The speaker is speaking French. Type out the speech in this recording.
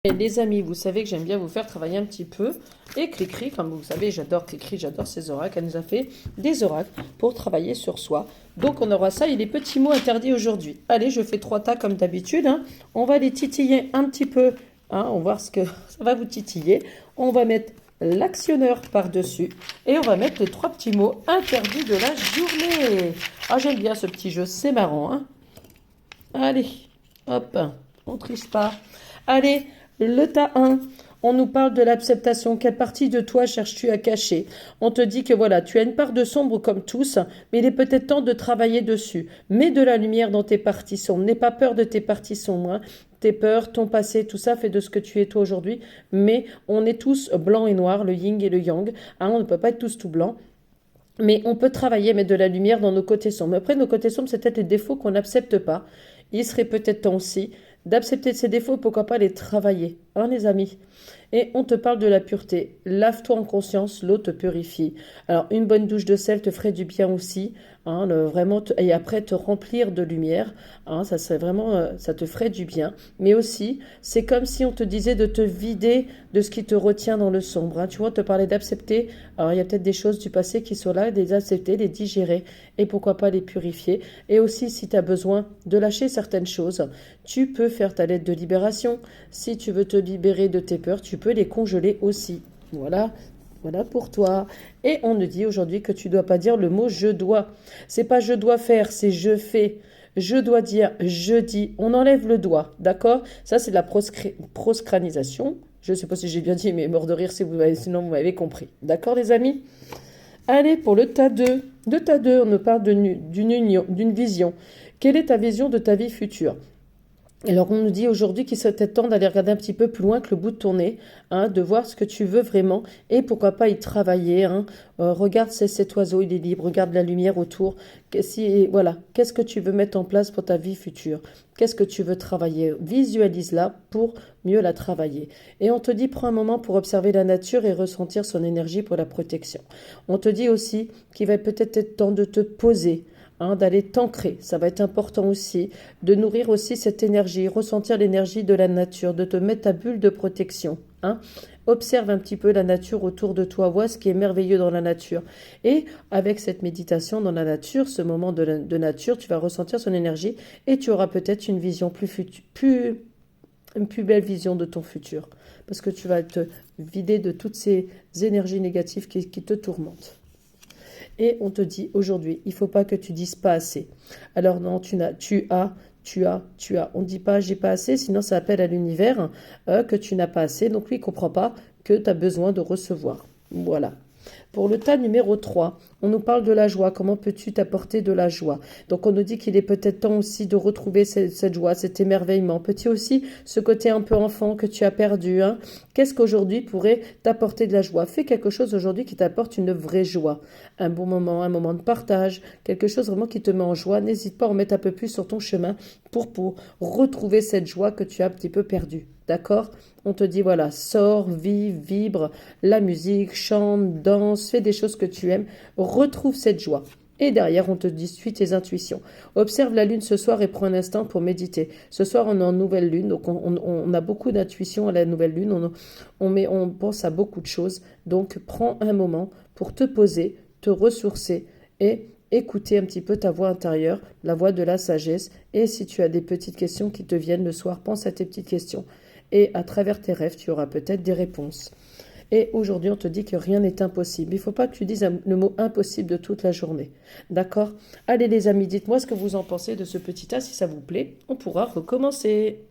Et les amis, vous savez que j'aime bien vous faire travailler un petit peu. Et Cricri, comme vous savez, j'adore Cricri, j'adore ses oracles. Elle nous a fait des oracles pour travailler sur soi. Donc on aura ça et les petits mots interdits aujourd'hui. Allez, je fais 3 tas comme d'habitude. On va les titiller un petit peu. On va voir ce que ça va vous titiller. On va mettre l'actionneur par-dessus. Et on va mettre les 3 petits mots interdits de la journée. Ah, j'aime bien ce petit jeu, c'est marrant. Allez, hop, on triche pas. Allez, le tas 1, on nous parle de l'acceptation. Quelle partie de toi cherches-tu à cacher? On te dit que voilà, tu as une part de sombre comme tous, mais il est peut-être temps de travailler dessus. Mets de la lumière dans tes parties sombres. N'aie pas peur de tes parties sombres. Tes peurs, ton passé, tout ça fait de ce que tu es toi aujourd'hui. Mais on est tous blanc et noir, le yin et le yang. On ne peut pas être tous tout blanc. Mais on peut travailler, mettre de la lumière dans nos côtés sombres. Après, nos côtés sombres, c'est peut-être les défauts qu'on n'accepte pas. Il serait peut-être temps aussi d'accepter ces défauts, pourquoi pas les travailler, les amis. Et on te parle de la pureté. Lave-toi en conscience, l'eau te purifie. Alors, une bonne douche de sel te ferait du bien aussi. Vraiment, et après, te remplir de lumière. Ça serait vraiment, ça te ferait du bien. Mais aussi, c'est comme si on te disait de te vider de ce qui te retient dans le sombre. Tu vois, on te parlait d'accepter. Alors, il y a peut-être des choses du passé qui sont là, de les accepter, les digérer. Et pourquoi pas les purifier. Et aussi, si tu as besoin de lâcher certaines choses, tu peux faire ta lettre de libération. Si tu veux te libérer de tes peurs, tu peux les congeler aussi. Voilà pour toi. Et on nous dit aujourd'hui que tu ne dois pas dire le mot je dois. C'est pas je dois faire, c'est je fais. Je dois dire je dis. On enlève le doigt, d'accord? Ça, c'est de la proscranisation. Je ne sais pas si j'ai bien dit, mais mort de rire si sinon vous m'avez compris. D'accord, les amis? Allez, pour le tas 2. De tas 2, on nous parle d'une union, d'une vision. Quelle est ta vision de ta vie future? Alors, on nous dit aujourd'hui qu'il serait peut-être temps d'aller regarder un petit peu plus loin que le bout de ton nez, de voir ce que tu veux vraiment et pourquoi pas y travailler. Regarde cet oiseau, il est libre, regarde la lumière autour. Voilà, qu'est-ce que tu veux mettre en place pour ta vie future? Qu'est-ce que tu veux travailler? Visualise-la pour mieux la travailler. Et on te dit, prends un moment pour observer la nature et ressentir son énergie pour la protection. On te dit aussi qu'il va peut-être être temps de te poser, d'aller t'ancrer. Ça va être important aussi, de nourrir aussi cette énergie, ressentir l'énergie de la nature, de te mettre ta bulle de protection. Observe un petit peu la nature autour de toi, vois ce qui est merveilleux dans la nature. Et avec cette méditation dans la nature, ce moment de nature, tu vas ressentir son énergie et tu auras peut-être une vision une plus belle vision de ton futur. Parce que tu vas te vider de toutes ces énergies négatives qui te tourmentent. Et on te dit aujourd'hui, il ne faut pas que tu dises pas assez. Alors non, tu as. On ne dit pas j'ai pas assez, sinon ça appelle à l'univers que tu n'as pas assez. Donc lui, il ne comprend pas que tu as besoin de recevoir. Voilà. Pour le tas numéro 3, on nous parle de la joie. Comment peux-tu t'apporter de la joie? Donc on nous dit qu'il est peut-être temps aussi de retrouver cette joie, cet émerveillement. Petit aussi ce côté un peu enfant que tu as perdu. Qu'est-ce qu'aujourd'hui pourrait t'apporter de la joie? Fais quelque chose aujourd'hui qui t'apporte une vraie joie. Un bon moment, un moment de partage, quelque chose vraiment qui te met en joie. N'hésite pas à en mettre un peu plus sur ton chemin pour retrouver cette joie que tu as un petit peu perdue. D'accord? On te dit voilà, sors, vis, vibre, la musique, chante, danse, fais des choses que tu aimes, retrouve cette joie. Et derrière, on te dit, suis tes intuitions. Observe la lune ce soir et prends un instant pour méditer. Ce soir, on est en nouvelle lune, donc on a beaucoup d'intuition à la nouvelle lune. On pense à beaucoup de choses. Donc, prends un moment pour te poser, te ressourcer et écouter un petit peu ta voix intérieure, la voix de la sagesse. Et si tu as des petites questions qui te viennent le soir, pense à tes petites questions. Et à travers tes rêves, tu auras peut-être des réponses. Et aujourd'hui, on te dit que rien n'est impossible. Il ne faut pas que tu dises le mot impossible de toute la journée. D'accord? Allez les amis, dites-moi ce que vous en pensez de ce petit tas. Si ça vous plaît, on pourra recommencer.